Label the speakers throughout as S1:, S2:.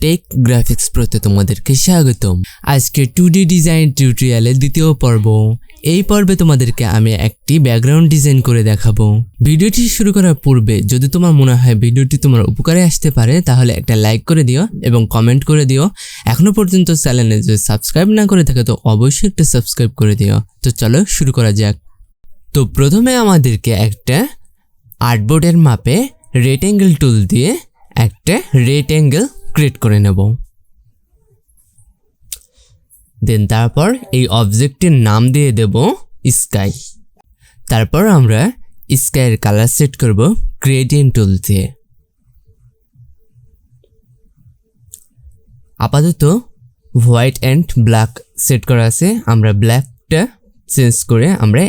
S1: Take graphics প্রতে তোমাদেরকে স্বাগতম। আজকে 2D ডিজাইন টিউটোরিয়ালের দ্বিতীয় পর্ব। এই পর্বে তোমাদেরকে আমি একটি ব্যাকগ্রাউন্ড ডিজাইন করে দেখাবো। ভিডিওটি শুরু করার পূর্বে যদি তোমার মনে হয় ভিডিওটি তোমার উপকারে আসতে পারে তাহলে একটা লাইক করে দিও এবং কমেন্ট করে দিও। এখনো পর্যন্ত চ্যানেলে যদি সাবস্ক্রাইব না করে থাকে তো অবশ্যই একটা সাবস্ক্রাইব করে দিও। তো চলো শুরু করা যাক। তো প্রথমে আমাদেরকে একটা আর্টবোর্ডের মাপে রেক্ট্যাঙ্গেল টুল দিয়ে একটা রেক্ট্যাঙ্গেল ক্রিয়েট করে নেব। দেন তারপর এই অবজেক্টের নাম দিয়ে দেব স্কাই। তারপর আমরা স্কাইয়ের কালার সেট করব গ্রেডিয়েন্ট টুল দিয়ে। আপাতত হোয়াইট অ্যান্ড ব্ল্যাক সেট করা আছে, আমরা ব্ল্যাকটা চেঞ্জ করে আমরা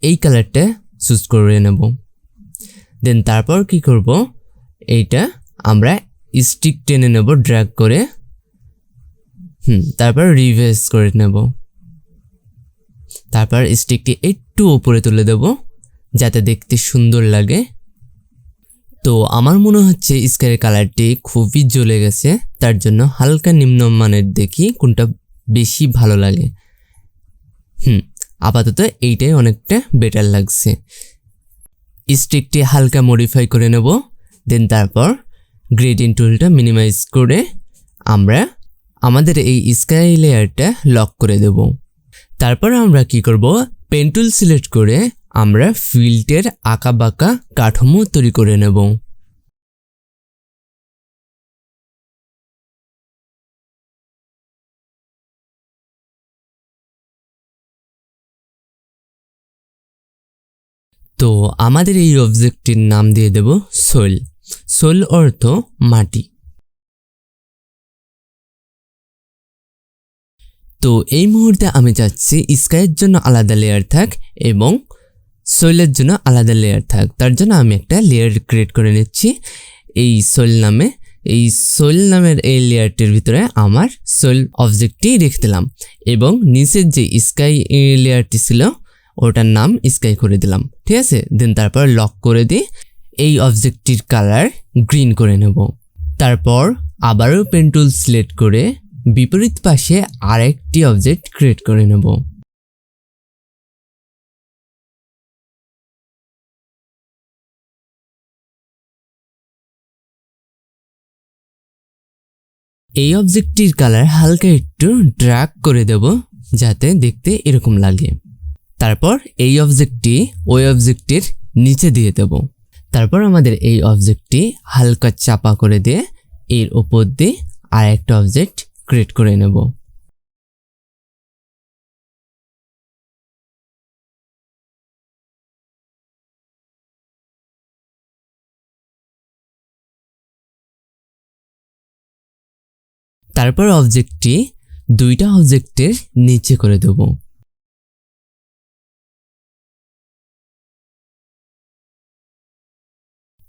S1: এই কালারটা চুজ করে নেব। দেন তারপর কি করব, এইটা আমরা স্টিক টেনে নেব ড্র্যাগ করে, তারপর রিভার্স করে নেব। তারপর স্টিকটি একটু উপরে তুলে দেব যাতে দেখতে সুন্দর লাগে। তো আমার মনে হচ্ছে স্কাইয়ের কালারটি খুবই জ্বলে গেছে, তার জন্য হালকা নিম্নমানের দেখি কোনটা বেশি ভালো লাগে। আপাতত এইটাই অনেকটা বেটার লাগছে। স্টিকটি হালকা মডিফাই করে নেব। দেন তারপর গ্রেডিয়েন্ট টুলটা মিনিমাইজ করে আমরা আমাদের এই স্কাই লেয়ারটা লক করে দেব। তারপর আমরা কি করব, পেন টুল সিলেক্ট করে আমরা ফিল্টের আঁকা বাঁকা কাঠামো তৈরি করে নেব। তো আমাদের এই অবজেক্টটির নাম দিয়ে দেব সোল। সোল অর্থ মাটি। তো এই মুহূর্তে আমি চাচ্ছি স্কাইয়ের জন্য আলাদা লেয়ার থাক এবং সোইলের জন্য আলাদা লেয়ার থাক। তার জন্য আমি একটা লেয়ার ক্রিয়েট করে নিচ্ছি এই সোইল নামে। এই সোইল নামের এই লেয়ারটির ভিতরে আমার সোইল অবজেক্টটি রেখে দিলাম এবং নিচের যে স্কাই লেয়ারটি ছিল ওটার নাম স্কাই করে দিলাম, ঠিক আছে। দেন তারপর লক করে দিই। এই অবজেক্টটির কালার গ্রিন করে নেব। তারপর আবারও পেন টুল সিলেক্ট করে বিপরীত পাশে আরেকটি অবজেক্ট ক্রিয়েট করে নেব। এই অবজেক্টটির কালার হালকা একটু ড্র্যাগ করে দেব যাতে দেখতে এরকম লাগে। তারপর এই অবজেক্টটি ওই অবজেক্টের নিচে দিয়ে দেব। তারপর আমাদের এই অবজেক্টটি হালকা চাপা করে দিয়ে এর উপর দিয়ে আরেকটা অবজেক্ট ক্রিয়েট করে নেব। তারপর অবজেক্টটি দুইটা অবজেক্টের নিচে করে দেব।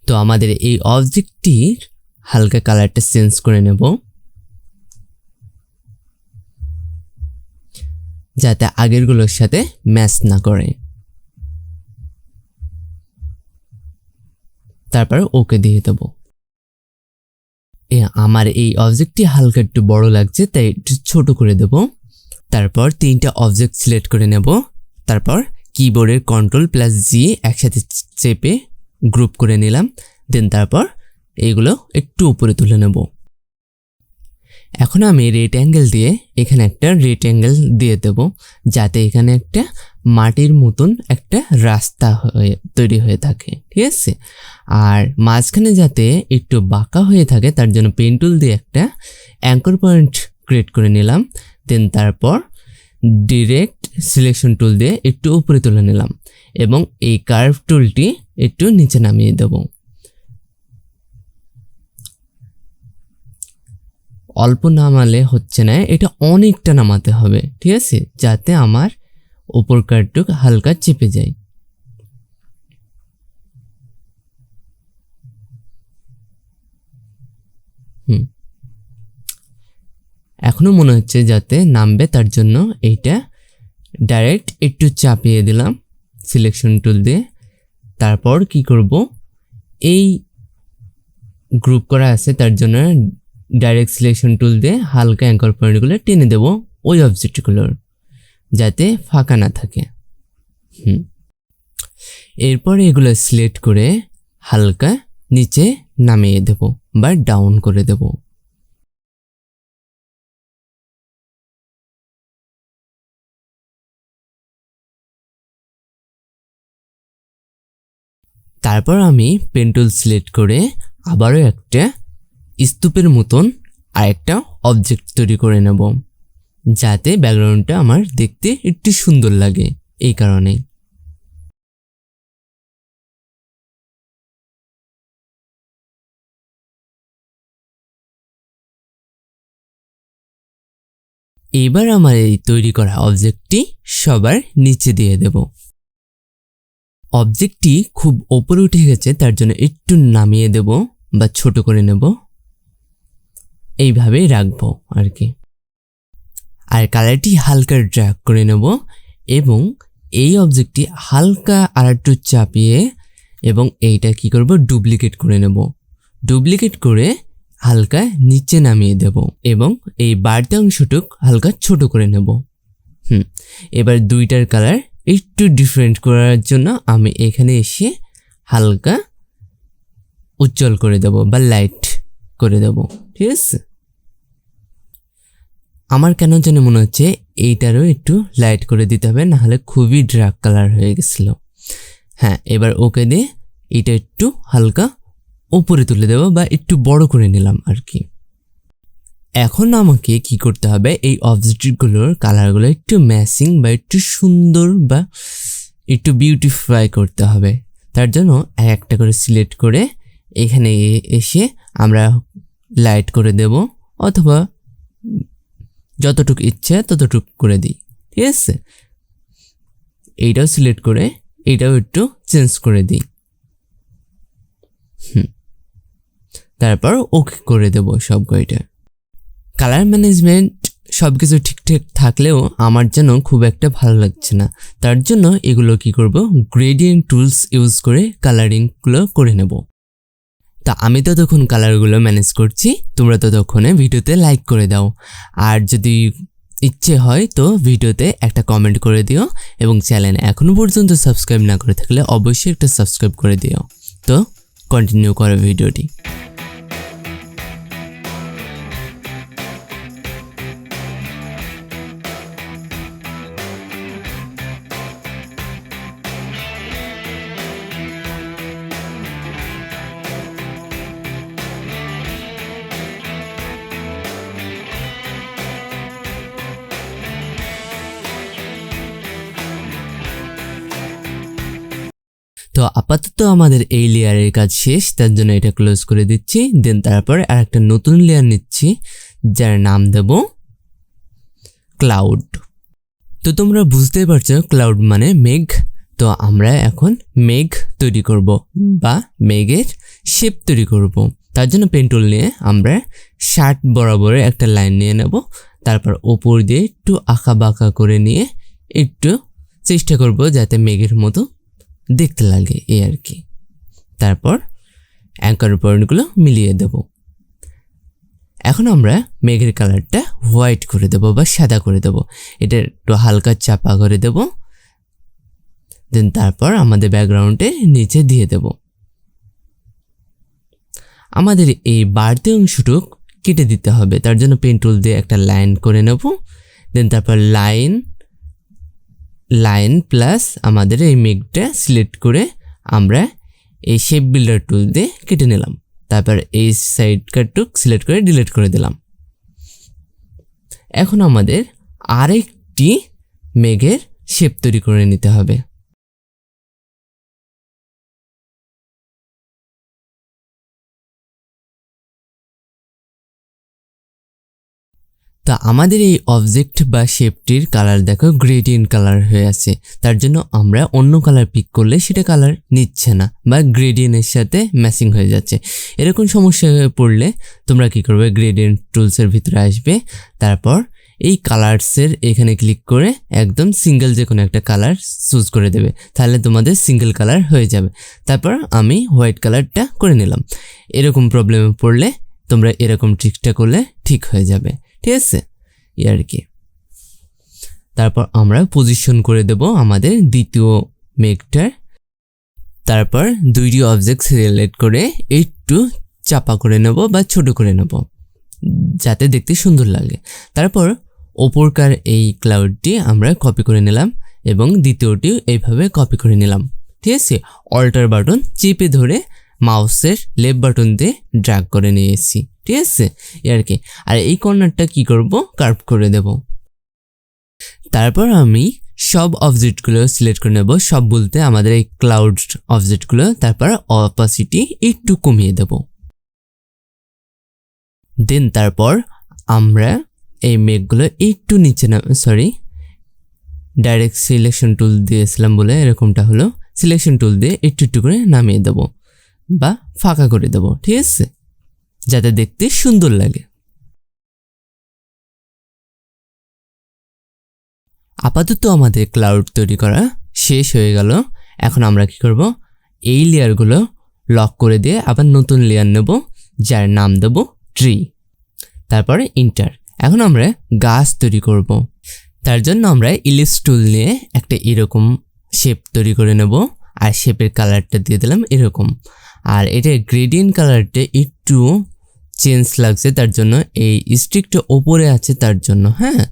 S1: তো আমাদের এই অবজেক্টটির হালকা কালারটা চেঞ্জ করে নেব যাতে আগেরগুলোর সাথে ম্যাচ না করে। তারপর ওকে দিয়ে দেব। আমার এই অবজেক্টটি হালকা একটু বড় লাগছে তাই একটু ছোট করে দেব। তারপর তিনটা অবজেক্ট সিলেক্ট করে নেব। তারপর কিবোর্ডের Ctrl+G একসাথে চেপে গ্রুপ করে নিলাম। দেন তারপর এইগুলো একটু উপরে তুলে নেব। এখন আমি রেক্ট্যাঙ্গেল দিয়ে এখানে একটা রেক্ট্যাঙ্গেল দিয়ে দেব যাতে এখানে একটা মাটির মতন একটা রাস্তা তৈরি হয়ে থাকে, ঠিক আছে। আর মাঝখানে যাতে একটু বাঁকা হয়ে থাকে তার জন্য পেন টুল দিয়ে একটা অ্যাঙ্কর পয়েন্ট ক্রিয়েট করে নিলাম। দেন তারপর ডিরেক্ট সিলেকশন টুল দিয়ে একটু উপরে তুলে নিলাম এবং এই কার্ভ টুলটি একটু নিচে নামিয়ে দেব। অল্প নামালে হচ্ছে না, এটা অনেকটা নামাতে হবে, ঠিক আছে, যাতে আমার উপর কার্ভটুক হালকা চেপে যায়। এখনো মনে হচ্ছে যাতে নামবে, তার জন্য এইটা ডাইরেক্ট একটু চাপিয়ে দিলাম সিলেকশন টুল দিয়ে। তারপর কি করব, এই গ্রুপ করা আছে তার জন্য ডাইরেক্ট সিলেকশন টুল দিয়ে হালকা অ্যাঙ্কর পয়েন্টগুলো টেনে দেব ওই অবজেক্টগুলোর, যাতে ফাঁকা না থাকে। এরপর এগুলো সিলেক্ট করে হালকা নিচে নামিয়ে দেব বা ডাউন করে দেব। তারপর আমি পেন টুল সিলেক্ট করে আবারও একটা স্তূপের মতন আরেকটা অবজেক্ট তৈরি করে নেব, যাতে ব্যাকগ্রাউন্ডটা আমার দেখতে একটু সুন্দর লাগে। এই কারণে এবার আমার এই তৈরি করা অবজেক্টটি সবার নিচে দিয়ে দেব। অবজেক্টটি খুব ওপরে উঠে গেছে, তার জন্য একটু নামিয়ে দেব বা ছোট করে নেব, এইভাবেই রাখবো আর কি। আর কালারটি হালকা ড্র্যাগ করে নেব এবং এই অবজেক্টটি হালকা আরেকটু চাপিয়ে এবং এইটা কি করব, ডুপ্লিকেট করে নেব। ডুপ্লিকেট করে হালকা নিচে নামিয়ে দেব এবং এই বাড়তি অংশটুক হালকা ছোট করে নেব। এবার দুইটার কালার একটু ডিফারেন্ট করার জন্য আমি এখানে এসে হালকা উজ্জ্বল করে দেব বা লাইট করে দেব, ঠিক আছে। আমার কেন যেন মনে হচ্ছে এইটারও একটু লাইট করে দিতে হবে, নাহলে খুবই ডার্ক কালার হয়ে গেছিল। হ্যাঁ, এবার ওকে দিয়ে এটা একটু হালকা উপরে তুলে দেব বা একটু বড় করে নিলাম আর কি। এখন আমাকে কি করতে হবে, এই অবজেক্টগুলোর কালারগুলো একটু ম্যাচিং বা একটু সুন্দর বা একটু বিউটিফাই করতে হবে। তার জন্য একটা করে সিলেক্ট করে এখানে এসে আমরা লাইট করে দেব, অথবা যতটুকু ইচ্ছে ততটুকু করে দিই, ঠিক আছে। এইটাও সিলেক্ট করে এইটাও একটু চেঞ্জ করে দিই। তারপর ওকে করে দেব সব কয়টা। কালার ম্যানেজমেন্ট সবকিছু ঠিকঠাক থাকলেও আমার যেন খুব একটা ভালো লাগছে না, তার জন্য এগুলো কি করব, গ্রেডিয়েন্ট টুলস ইউজ করে কালারিংগুলো করে নেব। তা আমি ততক্ষণ কালারগুলো ম্যানেজ করছি, তোমরা ততক্ষণে ভিডিওতে লাইক করে দাও, আর যদি ইচ্ছে হয় তো ভিডিওতে একটা কমেন্ট করে দিও, এবং চ্যানেল এখনো পর্যন্ত সাবস্ক্রাইব না করে থাকলে অবশ্যই একটা সাবস্ক্রাইব করে দিও। তো কন্টিনিউ করো ভিডিওটি। তো আপাতত আমাদের এই লেয়ারের কাজ শেষ, তার জন্য এটা ক্লোজ করে দিচ্ছি। দেন তারপরে আর একটা নতুন লেয়ার নিচ্ছি, যার নাম দেব ক্লাউড। তো তোমরা বুঝতেই পারছো ক্লাউড মানে মেঘ। তো আমরা এখন মেঘ তৈরি করব বা মেঘের শেপ তৈরি করব। তার জন্য পেন টুল নিয়ে আমরা শার্ট বরাবর একটা লাইন নিয়ে নেব, তারপর ওপর দিয়ে একটু আঁকা বাঁকা করে নিয়ে একটু চেষ্টা করব যাতে মেঘের মতো দেখতে লাগে, এই আর কি। তারপর অ্যাঙ্কার পয়েন্টগুলো মিলিয়ে দেব। এখন আমরা মেঘের কালারটা হোয়াইট করে দেব বা সাদা করে দেব, এটা একটু হালকা চাপা করে দেব। দেন তারপর আমাদের ব্যাকগ্রাউন্ডের নিচে দিয়ে দেব। আমাদের এই বাড়তি অংশটুক কেটে দিতে হবে, তার জন্য পেন টুল দিয়ে একটা লাইন করে নেব। দেন তারপর লাইন প্লাস আমাদের এই মেঘটা সিলেক্ট করে আমরা এই শেপ বিল্ডার টুল দিয়ে কেটে নিলাম। তারপর এই সাইড কাটটুক সিলেক্ট করে ডিলিট করে দিলাম। এখন আমাদের আরেকটি মেঘের শেপ তৈরি করে নিতে হবে। তা আমাদের এই অবজেক্ট বা শেপটির কালার দেখো গ্রেডিয়েন্ট কালার হয়ে আছে, তার জন্য আমরা অন্য কালার পিক করলে সেটা কালার নিচ্ছে না বা গ্রেডিয়েন্টের সাথে ম্যাচিং হয়ে যাচ্ছে। এরকম সমস্যা হয়ে পড়লে তোমরা কি করবে, গ্রেডিয়েন্ট টুলসের ভিতরে আসবে, তারপর এই কালার্সের এখানে ক্লিক করে একদম সিঙ্গেল যে কোনো একটা কালার চুজ করে দেবে, তাহলে তোমাদের সিঙ্গেল কালার হয়ে যাবে। তারপর আমি হোয়াইট কালারটা করে নিলাম। এরকম প্রবলেমে পড়লে তোমরা এরকম ট্রিকটা করলে ঠিক হয়ে যাবে, ঠিক আছে, আর কি। তারপর আমরা পজিশন করে দেব আমাদের দ্বিতীয় মেঘটার। তারপর দুইটি অবজেক্ট সিলেক্ট করে একটু চাপা করে নেব বা ছোট করে নেব যাতে দেখতে সুন্দর লাগে। তারপর ওপরকার এই ক্লাউডটি আমরা কপি করে নিলাম এবং দ্বিতীয়টিও এইভাবে কপি করে নিলাম, ঠিক আছে। অল্টার বাটন চেপে ধরে মাউসের লেফট বাটন দিয়ে ড্র্যাগ করে নিয়ে এসেছি, ঠিক আছে, আর কি। আর এই কর্নারটা কি করব, কার্ভ করে দেব। তারপর আমি সব অবজেক্টগুলো সিলেক্ট করে নেব, সব বলতে আমাদের এই ক্লাউড অবজেক্টগুলো। তারপর অপাসিটি একটু কমিয়ে দেব। দেন তারপর আমরা এই মেঘগুলো একটু নিচে ডাইরেক্ট সিলেকশন টুল দিয়েছিলাম বলে এরকমটা হলো। সিলেকশন টুল দিয়ে একটু একটু করে নামিয়ে দেব বা ফাঁকা করে দেব, ঠিক আছে, যাতে দেখতে সুন্দর লাগে। আপাতত আমাদের ক্লাউড তৈরি করা শেষ হয়ে গেল। এখন আমরা কি করব, এই লেয়ারগুলো লক করে দিয়ে আবার নতুন লেয়ার নেব, যার নাম দেব ট্রি। তারপরে ইন্টার। এখন আমরা গাছ তৈরি করব। তার জন্য আমরা ইলিপস টুল নিয়ে একটা এরকম শেপ তৈরি করে নেব, আর শেপের কালারটা দিয়ে দিলাম এরকম। আর এটা গ্রেডিয়েন্ট কালারটা একটু চেঞ্জ লাগছে, তার জন্য এই স্ট্রিকটা ওপরে আছে তার জন্য, হ্যাঁ,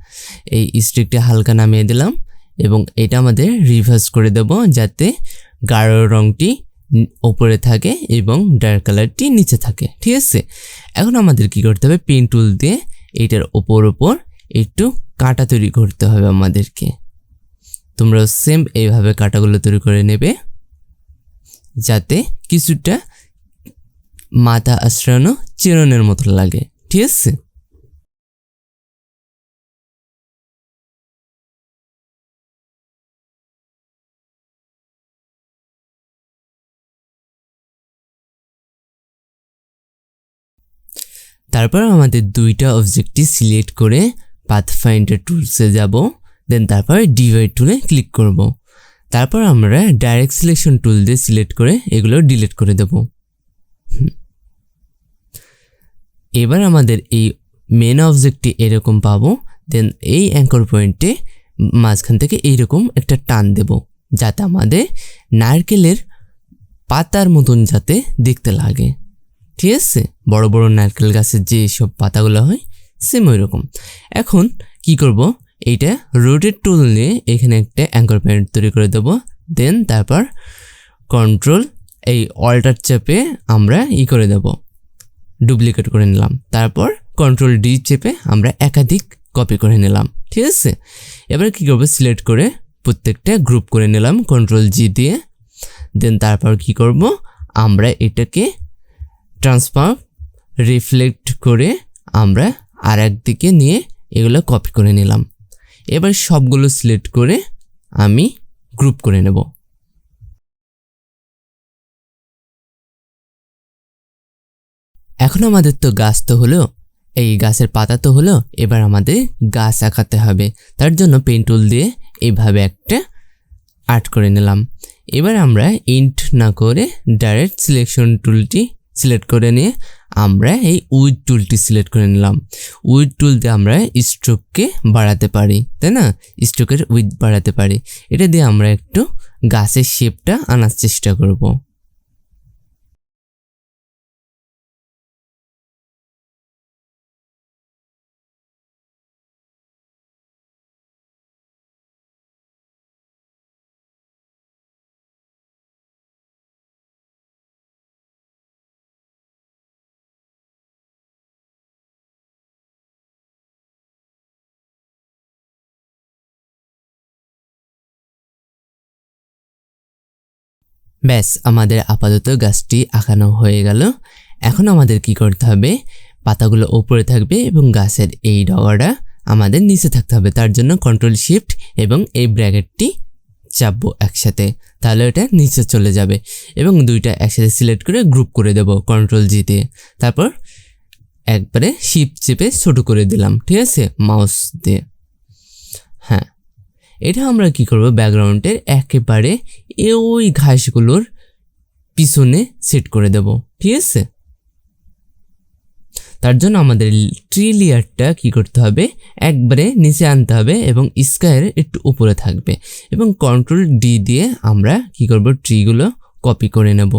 S1: এই স্ট্রিকটা হালকা নামিয়ে দিলাম এবং এটা আমাদের রিভার্স করে দেব যাতে গাঢ় রংটি ওপরে থাকে এবং ডার্ক কালারটি নিচে থাকে, ঠিক আছে। এখন আমাদের কি করতে হবে, পেন টুল দিয়ে এইটার ওপর একটু কাঁটা তৈরি করতে হবে আমাদেরকে। তোমরা সেম এইভাবে কাঁটাগুলো তৈরি করে নেবে যাতে কিছুটা মাথা আশ্রানো চিরনের মতো লাগে, ঠিক আছে। তারপর আমাদের দুইটা অবজেক্টই সিলেক্ট করে পাথফাইন্ডার টুলসে যাব। দেন তারপর ডিভাইড টুলে ক্লিক করব। তারপর আমরা ডাইরেক্ট সিলেকশন টুল দিয়ে সিলেক্ট করে এগুলো ডিলিট করে দেব। এবার আমাদের এই মেন অবজেক্টটি এরকম পাবো। দেন এই অ্যাঙ্কর পয়েন্টে মাঝখান থেকে এইরকম একটা টান দেব যাতে আমাদের নারকেলের পাতার মতন যাতে দেখতে লাগে, ঠিক আছে। বড় বড় নারকেল গাছের যে সব পাতাগুলো হয় সেম ওই রকম। এখন কি করব, এইটা রোটেট টুল নিয়ে এখানে একটা অ্যাঙ্কর পয়েন্ট তৈরি করে দেব। দেন তারপর কন্ট্রোল এই অল্টার চেপে আমরা করে দেব, ডুপ্লিকেট করে নিলাম। তারপর কন্ট্রোল ডি চেপে আমরা একাধিক কপি করে নিলাম, ঠিক আছে। এবার কি করব, সিলেক্ট করে প্রত্যেকটা গ্রুপ করে নিলাম কন্ট্রোল জি দিয়ে। দেন তারপর কি করব, আমরা এটাকে ট্রান্সফর্ম রিফ্লেক্ট করে আমরা আর একদিকে নিয়ে এগুলো কপি করে নিলাম। এবার সবগুলো সিলেক্ট করে আমি গ্রুপ করে নেব। এখন আমাদের তো গাছ তো হলো, এই গাছের পাতা তো হলো, এবার আমাদের গাছ আঁকাতে হবে। তার জন্য পেন টুল দিয়ে এইভাবে একটা আর্ট করে নিলাম। এবার আমরা ইন্ট না করে ডাইরেক্ট সিলেকশন টুলটি সিলেক্ট করে নিয়ে আমরা এই উইড টুলটি সিলেক্ট করে নিলাম। উইড টুল দিয়ে আমরা স্ট্রোককে বাড়াতে পারি, তাই না, স্ট্রোকের উইড বাড়াতে পারি। এটা দিয়ে আমরা একটু গাছের শেপটা আনার চেষ্টা করব। ব্যাস, আমাদের আপাতত গাছটি আঁকানো হয়ে গেল। এখন আমাদের কি করতে হবে, পাতাগুলো ওপরে থাকবে এবং গাছের এই ডগাটা আমাদের নিচে থাকতে হবে। তার জন্য কন্ট্রোল শিফট এবং এই ব্র্যাকেটটি চাপবো একসাথে, তাহলে এটা নিচে চলে যাবে। এবং দুইটা একসাথে সিলেক্ট করে গ্রুপ করে দেব কন্ট্রোল জি দিয়ে। তারপর একবারে শিফট চেপে ছোট করে দিলাম, ঠিক আছে, মাউস দিয়ে। হ্যাঁ, এটা আমরা কি করব, ব্যাকগ্রাউন্ডের একেবারে ওই ঘাসগুলোর পিছনে সেট করে দেব, ঠিক আছে। তার জন্য আমাদের ট্রি লেয়ারটা কি করতে হবে, একবারে নিচে আনতে হবে এবং স্কাইয়ের একটু উপরে থাকবে এবং কন্ট্রোল ডি দিয়ে আমরা কি করব, ট্রিগুলো কপি করে নেব।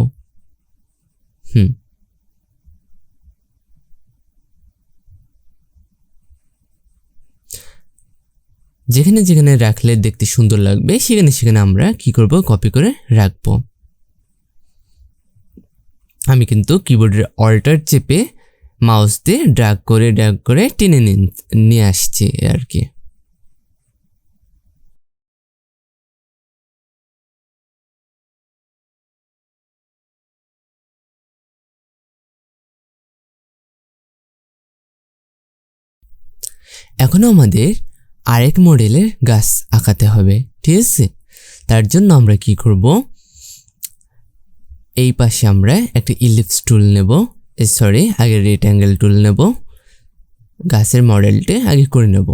S1: যেখানে যেখানে রাখলে দেখতে সুন্দর লাগবে সেখানে সেখানে আমরা কি করব, কপি করে রাখবো। আমি কিন্তু কিবোর্ডের অল্টার চেপে মাউস দিয়ে ড্র্যাগ করে টেনে নিয়ে আসছি আর কি। এখনো আমাদের আরেক মডেলের গাছ আঁকাতে হবে, ঠিক আছে? তার জন্য আমরা কি করব, এই পাশে আমরা একটা ইলিপস টুল নেব, আগে রেক্ট্যাঙ্গেল টুল নেব, গাছের মডেলটা আগে করে নেব।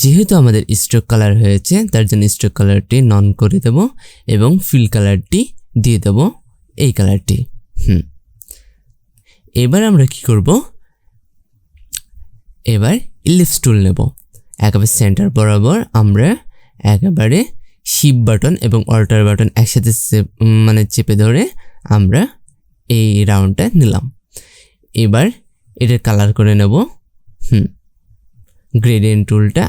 S1: যেহেতু আমাদের স্ট্রোক কালার হয়েছে তার জন্য স্ট্রোক কালারটি নন করে দেব এবং ফিল কালারটি দিয়ে দেব এই কালারটি। এবার আমরা কি করব, এবার ইলিপস টুল নেব, একেবারে সেন্টার বরাবর আমরা একেবারে শিফট বাটন এবং অল্টার বাটন একসাথে চেপে ধরে আমরা এই রাউন্ডটা নিলাম। এবার এটা কালার করে নেব। গ্রেডিয়েন্ট টুলটা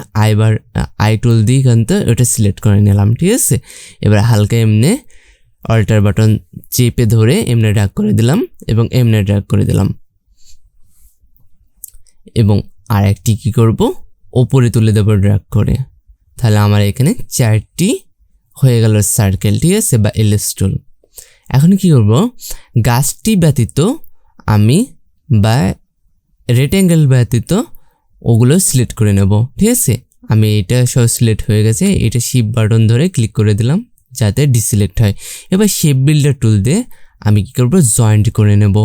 S1: আই টুল দিয়ে কিন্তু ওটা সিলেক্ট করে নিলাম, ঠিক আছে? এবার হালকা এমনি অল্টার বাটন চেপে ধরে এমনি ড্র্যাগ করে দিলাম এবং এমনি ড্র্যাগ করে দিলাম এবং আর একটি কি করব, ওপরে তুলে দেব ড্র্যাগ করে। তাহলে আমার এখানে 4টি হয়ে গেল সার্কেল, ঠিক আছে, বা ইলিপস টুল। এখন কি করব, গাছটি ব্যতীত আমি বা রেক্ট্যাঙ্গেল ব্যতীত ওগুলো সিলেক্ট করে নেব, ঠিক আছে? আমি এটা সব সিলেক্ট হয়ে গেছে, এটা শিফট বাটন ধরে ক্লিক করে দিলাম যাতে ডিসিলেক্ট হয়। এবার শেপ বিল্ডার টুল দিয়ে আমি কি করব, জয়েন্ট করে নেব।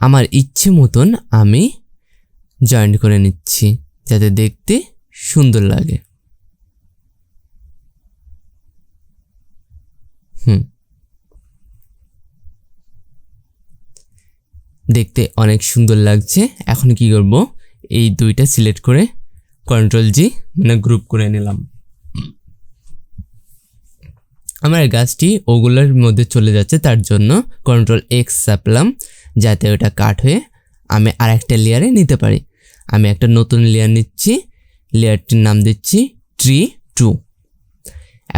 S1: আমার ইচ্ছে মতন আমি জয়েন্ট করে নিচ্ছি যাতে দেখতে সুন্দর লাগে। দেখতে অনেক সুন্দর লাগছে। এখন কি করব, এই দুইটা সিলেক্ট করে কন্ট্রোল জি গ্রুপ করে নিলাম। আমার গাছটি ওগুলোর মধ্যে চলে যাচ্ছে, তার জন্য কন্ট্রোল এক্স চাপলাম যাতে ওটা কাট হয়ে আমি আরেকটা লেয়ারে নিতে পারি। আমি একটা নতুন লেয়ার নিচ্ছি, লেয়ারটির নাম দিচ্ছি ট্রি 2।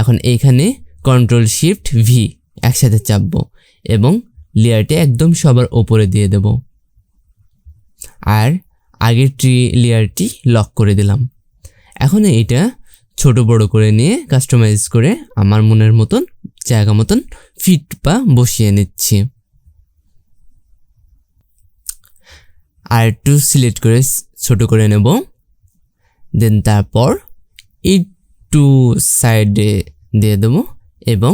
S1: এখন এইখানে কন্ট্রোল শিফট ভি একসাথে চাপবো এবং লেয়ারটি একদম সবার ওপরে দিয়ে দেব আর আগের ট্রি লেয়ারটি লক করে দিলাম। এখন এটা ছোট বড় করে নিয়ে কাস্টমাইজ করে আমার মনের মতন জায়গা মতন ফিট বা বসিয়ে নিচ্ছি। আর একটু সিলেক্ট করে ছোট করে নেব, দেন তারপর একটু সাইডে দিয়ে দেবো এবং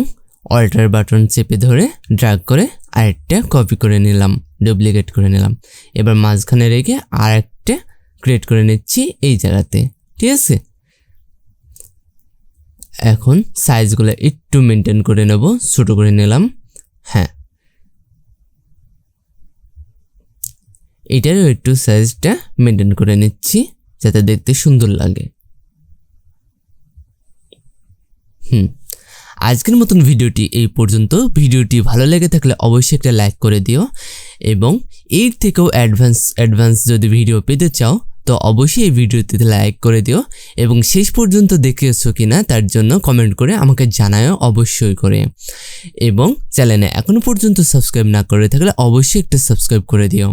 S1: অল্টার বাটন চেপে ধরে ড্র্যাগ করে আরেকটা কপি করে নিলাম, ডুপ্লিকেট করে নিলাম। এবার মাঝখানে রেখে আরেকটা ক্রিয়েট করে নিচ্ছি এই জায়গাতে, ঠিক আছে? এখন সাইজগুলো একটু মেনটেন করে নেব, ছোট করে নিলাম। হ্যাঁ, এটারও একটু সাইজটা মেনটেন করে নিচ্ছি যাতে দেখতে সুন্দর লাগে। আজকের মতন ভিডিওটি এই পর্যন্ত। ভিডিওটি ভালো লেগে থাকলে অবশ্যই একটা লাইক করে দিও এবং এর থেকেও অ্যাডভান্স যদি ভিডিও পেতে চাও তো অবশ্যই এই ভিডিওতে লাইক করে দিও এবং শেষ পর্যন্ত দেখেছো কিনা তার জন্য কমেন্ট করে আমাকে জানাও অবশ্যই করে। এবং চ্যানেলে এখনো পর্যন্ত সাবস্ক্রাইব না করে থাকলে অবশ্যই একটা সাবস্ক্রাইব করে দিও।